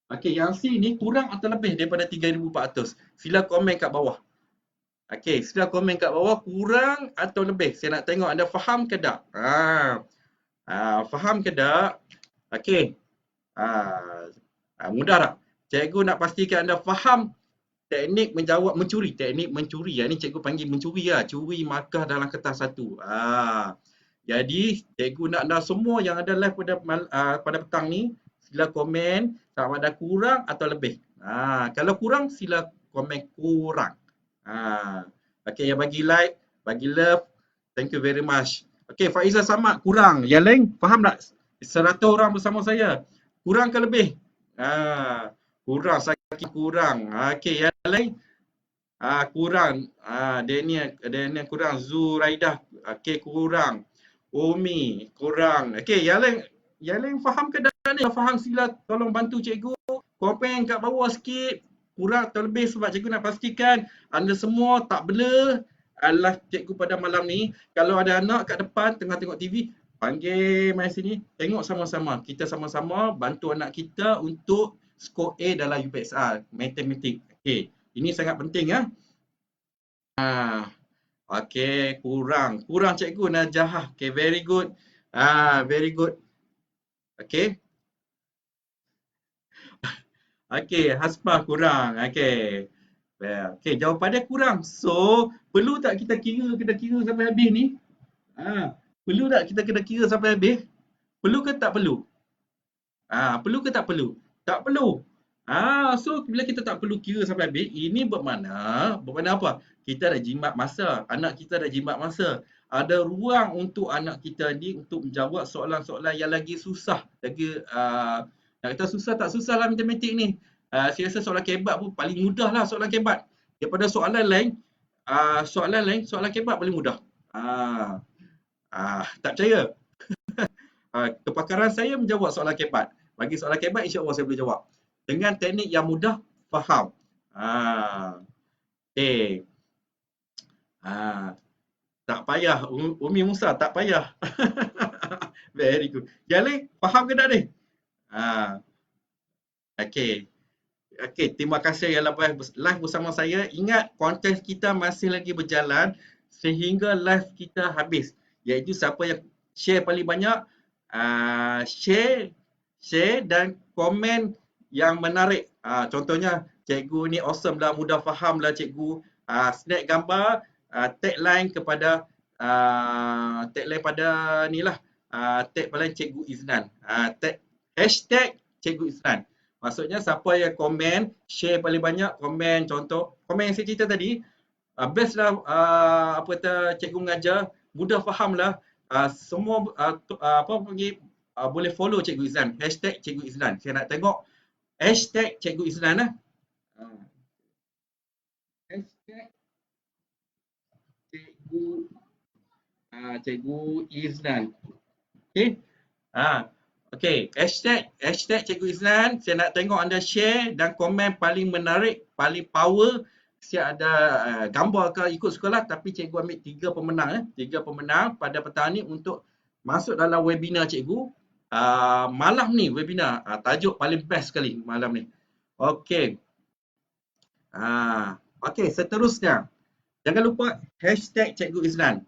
Okey, yang C ni kurang atau lebih daripada 3,400? Sila komen kat bawah. Okey, sila komen kat bawah kurang atau lebih. Saya nak tengok anda faham ke tak? Faham ke tak? Okey. Mudah tak? Cikgu nak pastikan anda faham teknik menjawab mencuri. Teknik mencuri. Ini cikgu panggil mencuri lah. Curi markah dalam kertas satu. Jadi, cikgu nak anda semua yang ada live pada petang ni, sila komen sama ada kurang atau lebih. Kalau kurang, sila komen kurang. Okey, yang bagi like, bagi love, thank you very much. Okey, Faizal Samad kurang. Yang lain faham tak? 100 orang bersama saya. Kurang ke lebih? Kurang, sakit kurang. Okey, yang lain? Kurang. Daniel kurang. Zuraidah, okey, kurang. Umi, kurang. Okey, yang lain faham ke dah ni? Kalau faham sila tolong bantu cikgu. Komen kat bawah sikit. Kurang atau lebih sebab cikgu nak pastikan anda semua tak blur live cikgu pada malam ni. Kalau ada anak kat depan tengah tengok TV, panggil mai sini, tengok sama-sama. Kita sama-sama bantu anak kita untuk skor A dalam UPSR, matematik. Okey, ini sangat penting ya. Okey, kurang. Kurang cikgu Najah. Okey, very good. Very good. Okey. Okey, Hasbah kurang. Okey. Okey, jawapan dia kurang. So, perlu tak kita kira sampai habis ni? Perlu tak kita kena kira sampai habis? Perlu ke tak perlu? Perlu ke tak perlu? Tak perlu. So bila kita tak perlu kira sampai habis, ini bermakna apa? Kita dah jimat masa. Anak kita dah jimat masa. Ada ruang untuk anak kita ni untuk menjawab soalan-soalan yang lagi susah. Lagi nak kata susah tak susah lah matematik ni. Saya rasa soalan kebat pun paling mudah lah soalan kebat. Daripada soalan lain, soalan kebat paling mudah. Tak percaya? Kepakaran saya menjawab soalan kebat. Bagi soalan kebat, insya-Allah saya boleh jawab. Dengan teknik yang mudah, faham. Okay. Tak payah. Umi Musa, tak payah. Very good. Jali, faham ke tak ni? Okay. Okay, terima kasih yang live bersama saya. Ingat, konten kita masih lagi berjalan sehingga live kita habis. Iaitu siapa yang share paling banyak, share dan komen yang menarik. Contohnya, cikgu ni awesome lah, mudah faham lah cikgu. Snap gambar, tagline kepada tagline pada ni lah. Tag paling cikgu Iznan. Hashtag cikgu Iznan. Maksudnya siapa yang komen, share paling banyak, komen contoh. Komen yang saya cerita tadi, best lah apa kata cikgu mengajar, mudah faham lah. Semua boleh follow cikgu Iznan. Hashtag cikgu Iznan. Saya nak tengok hashtag cikgu Iznan lah. Hashtag cikgu Iznan. Okay. Okay, hashtag cikgu Iznan. Saya nak tengok anda share dan komen paling menarik, paling power. Siap ada gambar ke ikut sekolah, tapi cikgu ambil 3 pemenang. 3 pemenang pada petang ni untuk masuk dalam webinar cikgu. Malam ni webinar. Tajuk paling best sekali malam ni. Okay. Okay, seterusnya. Jangan lupa hashtag cikgu Iznan.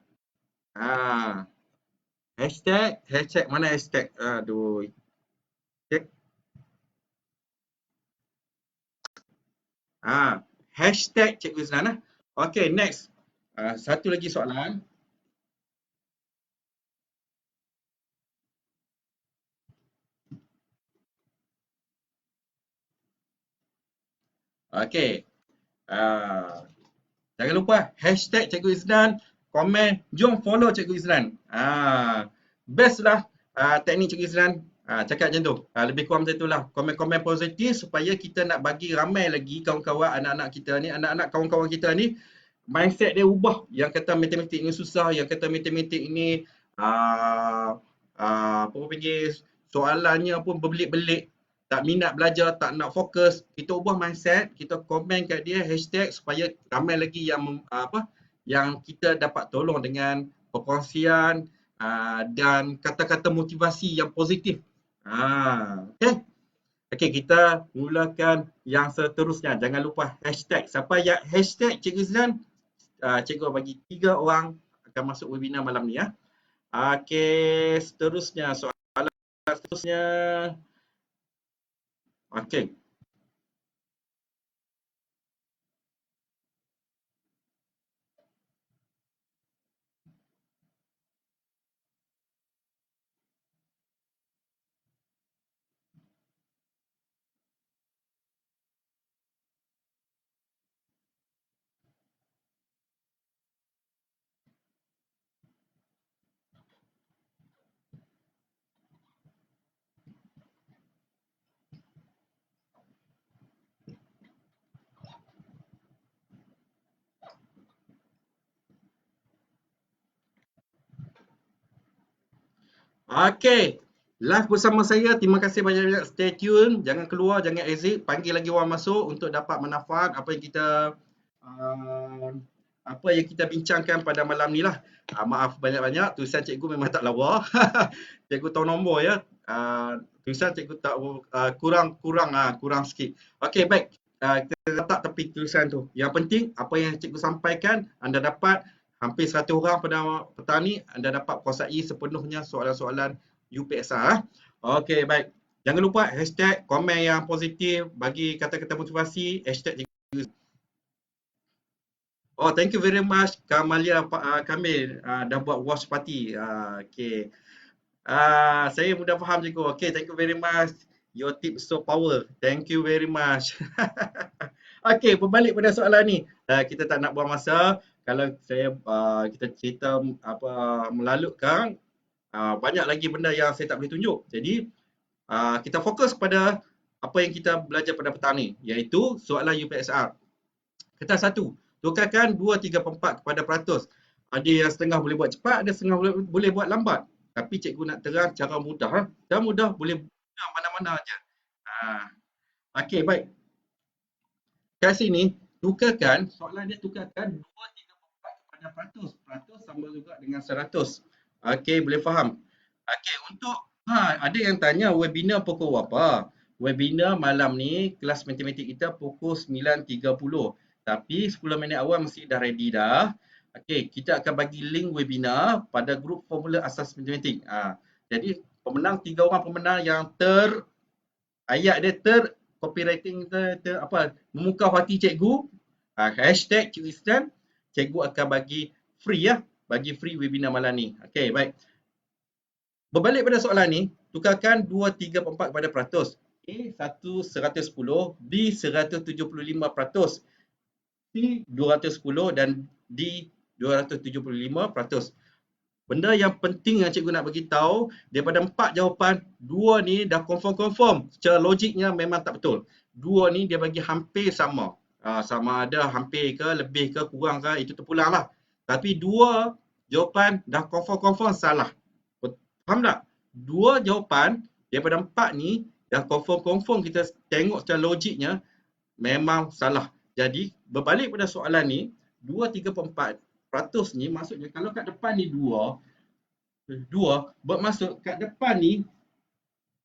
Hashtag mana hashtag? Aduh. Okay. Hashtag cikgu Iznan. Okay, next. Satu lagi soalan. Okey. Ah, jangan lupa hashtag Cikgu Izlan, komen, jom follow Cikgu Izlan. Best lah teknik Cikgu Izlan. Cakap macam tu. Lebih kurang macam itulah. Komen-komen positif supaya kita nak bagi ramai lagi kawan-kawan anak-anak kita ni, anak-anak kawan-kawan kita ni, mindset dia ubah. Yang kata matematik ni susah, yang kata matematik ni apa panggil, soalannya pun berbelit-belit, tak minat belajar, tak nak fokus. Kita ubah mindset, kita komen kat dia hashtag supaya ramai lagi yang kita dapat tolong dengan perkongsian dan kata-kata motivasi yang positif. Okay. Okey, kita mulakan yang seterusnya. Jangan lupa hashtag. Siapa yang hashtag Cikgu Izlan, cikgu bagi 3 orang akan masuk webinar malam ni ya. Okey, seterusnya soalan seterusnya. Okey. Okey. Live bersama saya. Terima kasih banyak-banyak. Stay tune. Jangan keluar, jangan exit. Panggil lagi orang masuk untuk dapat manfaat uh, apa yang kita bincangkan pada malam ni lah. Maaf banyak-banyak. Tulisan cikgu memang tak lawa. Cikgu tahu nombor ya. Tulisan cikgu tak kurang sikit. Okey, baik. Kita letak tepi tulisan tu. Yang penting apa yang cikgu sampaikan anda dapat. Hampir 100 orang pada petang ni anda dapat kuasai sepenuhnya soalan-soalan UPSR. Okey, baik. Jangan lupa hashtag komen yang positif, bagi kata-kata motivasi, hashtag cikgu. Oh, thank you very much Kamalia Kamil dah buat watch party. Okey. Saya mudah faham cikgu. Okey, thank you very much. Your tips so power. Thank you very much. Okey, berbalik pada soalan ni. Kita tak nak buang masa. Kalau kita cerita melalutkan, banyak lagi benda yang saya tak boleh tunjuk. Jadi, kita fokus pada apa yang kita belajar pada petang ni, iaitu soalan UPSR. Kertas 1, tukarkan 2, 3, 4 kepada peratus. Ada yang setengah boleh buat cepat, ada setengah boleh buat lambat. Tapi cikgu nak terang cara mudah. Cara mudah boleh guna mana-mana aja. Okey, baik. Kat sini, soalan dia tukarkan 2, 3, 4 kepada peratus. Peratus sama juga dengan 100. Okey, boleh faham? Okey, untuk ada yang tanya webinar pukul apa? Webinar malam ni, kelas matematik kita pukul 9.30. Tapi 10 minit awal mesti dah ready dah. Okey, kita akan bagi link webinar pada grup formula asas matematik. Jadi, tiga orang pemenang yang ayat dia copywriting memukau hati cikgu, hashtag Cikgu Islam, cikgu akan bagi free webinar malam ni. Okey, baik. Berbalik pada soalan ni, tukarkan 2, 3, 4 kepada peratus. A 110, B 175%, C 210 dan D 275%. Benda yang penting yang cikgu nak bagi tahu, daripada 4 jawapan, 2 ni dah confirm. Secara logiknya memang tak betul. 2 ni dia bagi hampir sama. Sama ada hampir ke, lebih ke, kurang ke, itu terpulang lah. Tapi 2 jawapan dah confirm salah. Faham tak? 2 jawapan daripada 4 ni dah confirm kita tengok secara logiknya memang salah. Jadi berbalik pada soalan ni, 2, 3, 4 peratus ni maksudnya kalau kat depan ni 2 bermaksud kat depan ni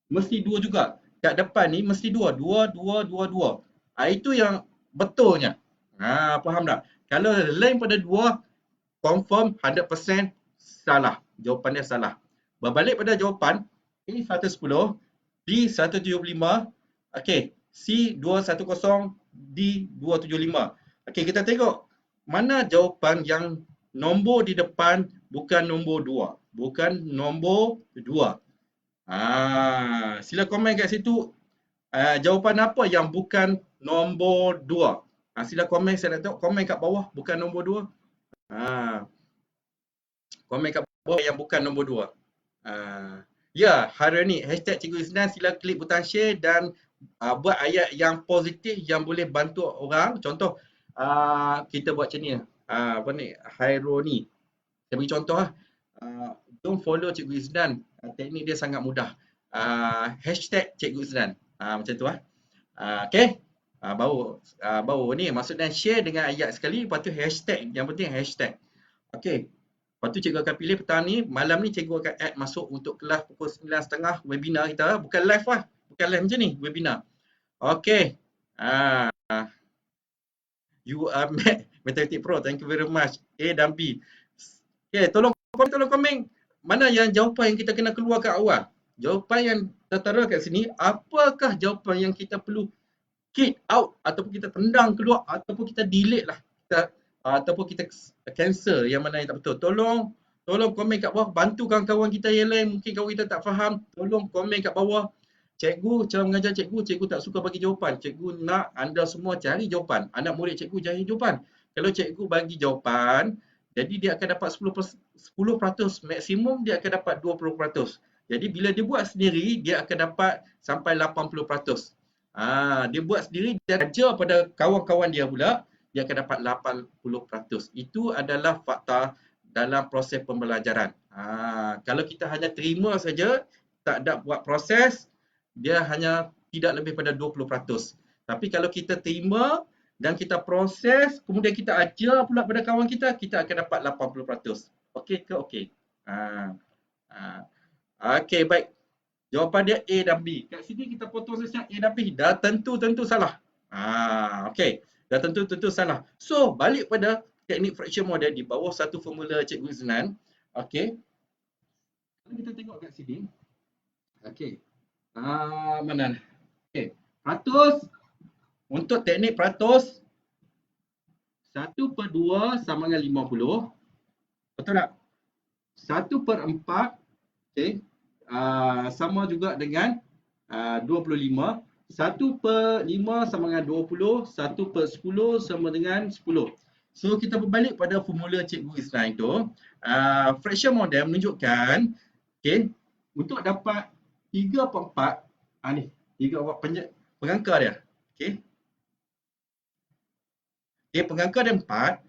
mesti 2 juga. Kat depan ni mesti 2. 2. Itu yang betulnya. Faham tak? Kalau lain pada 2, confirm 100% salah. Jawapan dia salah. Berbalik pada jawapan, A 110, B 175, okey, C 210, D 275. Okey, kita tengok mana jawapan yang nombor di depan bukan nombor 2. Bukan nombor 2. Sila komen kat situ. Jawapan apa yang bukan nombor 2? Sila komen, saya nak tengok komen kat bawah bukan nombor 2. Komen kat bawah yang bukan nombor 2. Ya, hari ni hashtag Cikgu Isnan, sila klik butang share dan buat ayat yang positif yang boleh bantu orang. Contoh kita buat macam ni. Apa ni? Haironi. Saya bagi contoh lah. Jom follow Cikgu Isnan. Teknik dia sangat mudah. Hashtag Cikgu Isnan. Macam tu lah. Okay. Baru ni maksudnya share dengan ayat sekali. Lepas tu hashtag. Yang penting hashtag. Okay. Lepas tu cikgu akan pilih petang ni. Malam ni cikgu akan add masuk untuk kelas pukul 9.30 webinar kita. Bukan live lah. Bukan live macam ni. Webinar. Okay. You are Mathematic Pro. Thank you very much. A dan B. Okay. Tolong komen. Mana yang jawapan yang kita kena keluar kat awal. Jawapan yang tertera kat sini. Apakah jawapan yang kita perlu kick out ataupun kita tendang keluar ataupun kita delete lah. Ataupun kita cancel yang mana yang tak betul. Tolong komen kat bawah. Bantu kawan-kawan kita yang lain. Mungkin kawan kita tak faham. Tolong komen kat bawah. Cikgu, cara mengajar cikgu tak suka bagi jawapan. Cikgu nak anda semua cari jawapan. Anak murid cikgu cari jawapan. Kalau cikgu bagi jawapan, jadi dia akan dapat 10%. Maksimum dia akan dapat 20%. Jadi bila dia buat sendiri, dia akan dapat sampai 80%. Dia buat sendiri, dia ajar pada kawan-kawan dia pula, dia akan dapat 80%. Itu adalah fakta dalam proses pembelajaran. Kalau kita hanya terima saja, tak ada buat proses, dia hanya tidak lebih pada 20%. Tapi kalau kita terima dan kita proses, kemudian kita ajar pula pada kawan kita, kita akan dapat 80%. Okey ke okey? Okey, baik. Jawapan dia A dan B. Kat sini kita potong saja A dan B. Dah tentu salah. Okey. Dah tentu salah. So, balik pada teknik fraction model di bawah satu formula Cikgu Isnan. Okey. Kita tengok kat sini. Okey. Mana? Okey. Peratus. Untuk teknik peratus, 1/2 sama dengan 50. Betul tak? 1/4, okey, sama juga dengan 25. 1/5 sama dengan 20. 1/10 sama dengan 10. So, kita berbalik pada formula Cikgu Isnan itu. Fraction model menunjukkan, okey, untuk dapat 3/4, ni, 3/4 pengangka dia. Okey. Pengangka dia 4,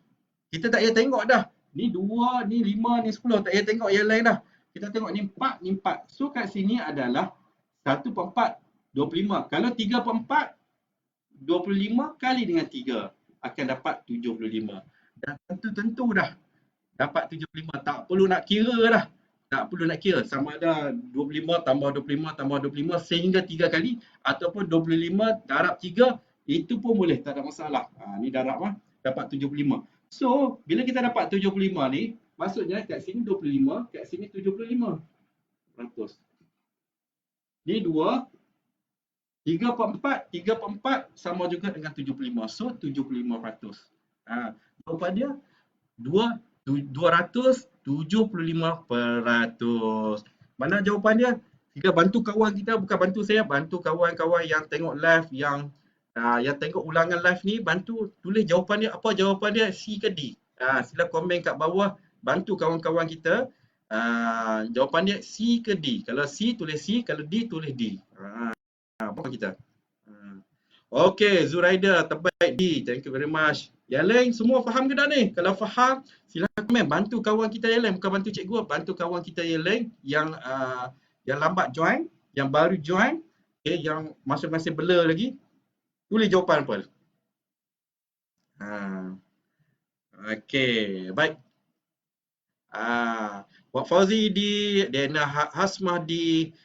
kita tak payah tengok dah. Ni 2, ni 5, ni 10. Tak payah tengok yang lain dah. Kita tengok ni 4, ni 4. So kat sini adalah 1/4, 25. Kalau 3/4, 25 kali dengan 3 akan dapat 75. Dah tentu dah dapat 75. Tak perlu nak kira dah. Tak perlu nak kira. Sama ada 25 tambah 25 tambah 25 sehingga 3 kali ataupun 25 darab 3. Itu pun boleh, tak ada masalah. Ni darab lah, dapat 75. So, bila kita dapat 75 ni, maksudnya kat sini 25, kat sini 75%. Ni 2, 3/4, 3/4 sama juga dengan 75. So, 75%. Jawapan dia 275%. Mana jawapan dia? Kita bantu kawan kita, bukan bantu saya, bantu kawan-kawan yang tengok live, yang tengok ulangan live ni, bantu tulis jawapan dia. Apa jawapan dia? C ke D? Sila komen kat bawah, bantu kawan-kawan kita. Jawapan dia C ke D? Kalau C, tulis C. Kalau D, tulis D. Apa kita? Okey, Zuraida, terbaik D. Thank you very much. Yang lain semua faham ke tak ni? Kalau faham, silakan komen. Bantu kawan kita yang lain. Bukan bantu cikgu, bantu kawan kita yang lain yang lambat join, yang baru join, okay, yang masing-masing blur lagi. Tulis jawapan apa? Okey, baik. Wak Fauzi di, Dena Hasmah di,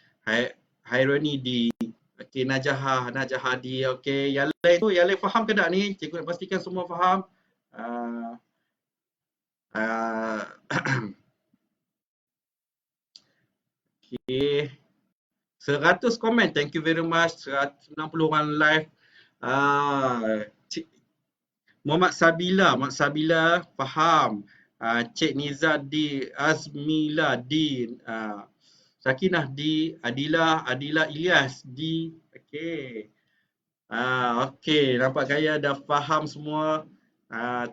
Hairani di, okey, Najah di, okey. Yang lain faham ke tak ni? Cikgu nak pastikan semua faham. Okey. 100 komen. Thank you very much. 190 orang live. Muhammad Sabila faham. Cik Niza di, Azmila di, Sakinah di, Adila Ilyas di. Okey. Okay, nampak gaya dah faham semua.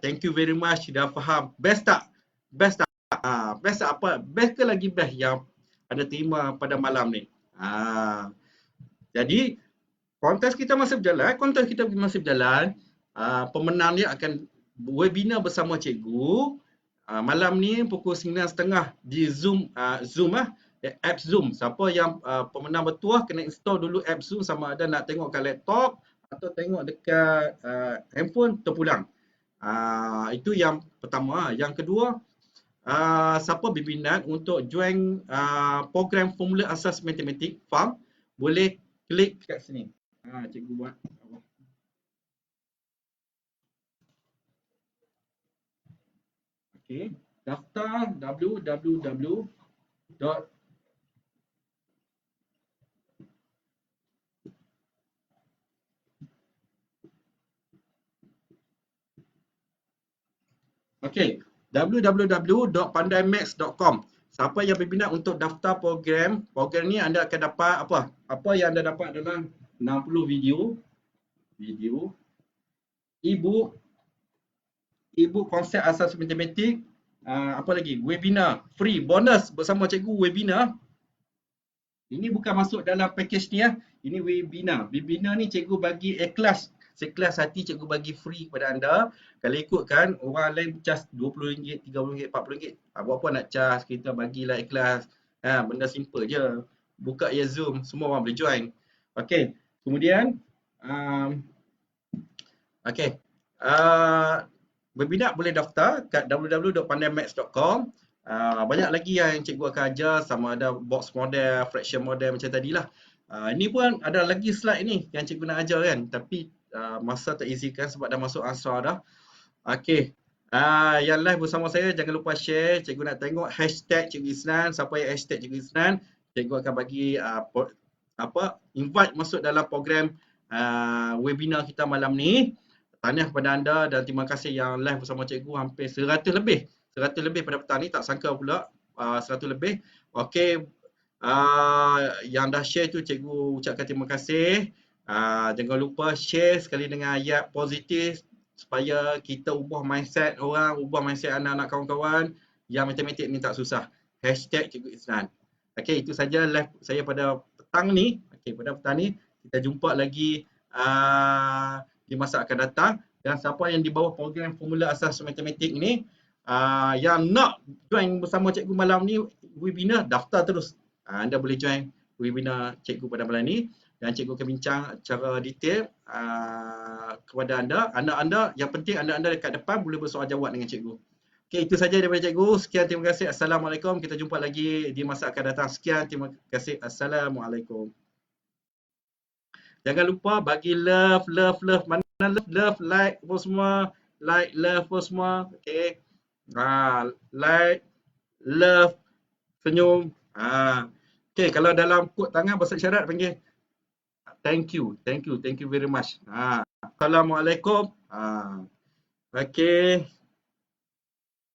Thank you very much, dah faham. Best tak? Best tak? Best tak apa? Best ke lagi best yang anda terima pada malam ni? Jadi, kontes kita masih berjalan. Pemenang ni akan webinar bersama cikgu. Malam ni pukul 9.30 di app Zoom. Siapa yang pemenang bertuah kena install dulu app Zoom, sama ada nak tengok kat laptop atau tengok dekat handphone terpulang. Itu yang pertama. Yang kedua, siapa berminat untuk join program Formula Asas Matematik FAM, boleh klik kat sini. Cikgu buat. Okey, daftar www. Okey, www.pandaimax.com. Siapa yang berminat untuk daftar program ni anda akan dapat apa? Apa yang anda dapat adalah 60 video, e-book konsep asas matematik, apa lagi? Webinar, free, bonus bersama cikgu webinar. Ini bukan masuk dalam package ni ya. Ini webinar. Webinar ni cikgu bagi ikhlas. Seikhlas hati cikgu bagi free kepada anda. Kalau ikutkan orang lain cas RM20, RM30, RM40. Apa-apa nak cas, kita bagilah ikhlas. Benda simple je. Buka ya Zoom, semua orang boleh join. Okey. Kemudian berminat boleh daftar kat www.pandaimax.com. Banyak lagi yang cikgu akan ajar, sama ada box model, fraction model macam tadilah. Ini pun ada lagi slide ni yang cikgu nak ajar kan, tapi masa tak izinkan sebab dah masuk asar dah. Okey. Yang live bersama saya jangan lupa share. Cikgu nak tengok hashtag Cikgu Isnan. Siapa yang hashtag Cikgu Isnan, cikgu akan bagi invite masuk dalam program webinar kita malam ni. Tahniah kepada anda dan terima kasih yang live bersama cikgu, hampir 100 lebih pada petang ni, tak sangka pula 100 lebih. Okey, yang dah share tu cikgu ucapkan terima kasih. Jangan lupa share sekali dengan ayat positif supaya kita ubah mindset orang, ubah mindset anak-anak kawan-kawan yang matematik ni tak susah. Hashtag Cikgu Isnan. Okey, itu saja live saya pada petang ni. Okey, pada petang ni kita jumpa lagi di masa akan datang. Dan siapa yang di bawah program Formula Asas Matematik ni yang nak join bersama cikgu malam ni webinar, daftar terus. Anda boleh join webinar cikgu pada malam ni dan cikgu akan bincang secara detail kepada anda. Yang penting anda dekat depan boleh bersoal jawab dengan cikgu. Okey, itu saja daripada cikgu. Sekian, terima kasih. Assalamualaikum. Kita jumpa lagi di masa akan datang. Sekian, terima kasih. Assalamualaikum. Jangan lupa bagi love. Mana love, like pun semua. Like, love pun semua. Okey. Like, love, senyum. Okey, kalau dalam kod tangan bahasa isyarat panggil thank you very much. Assalamualaikum. Okey.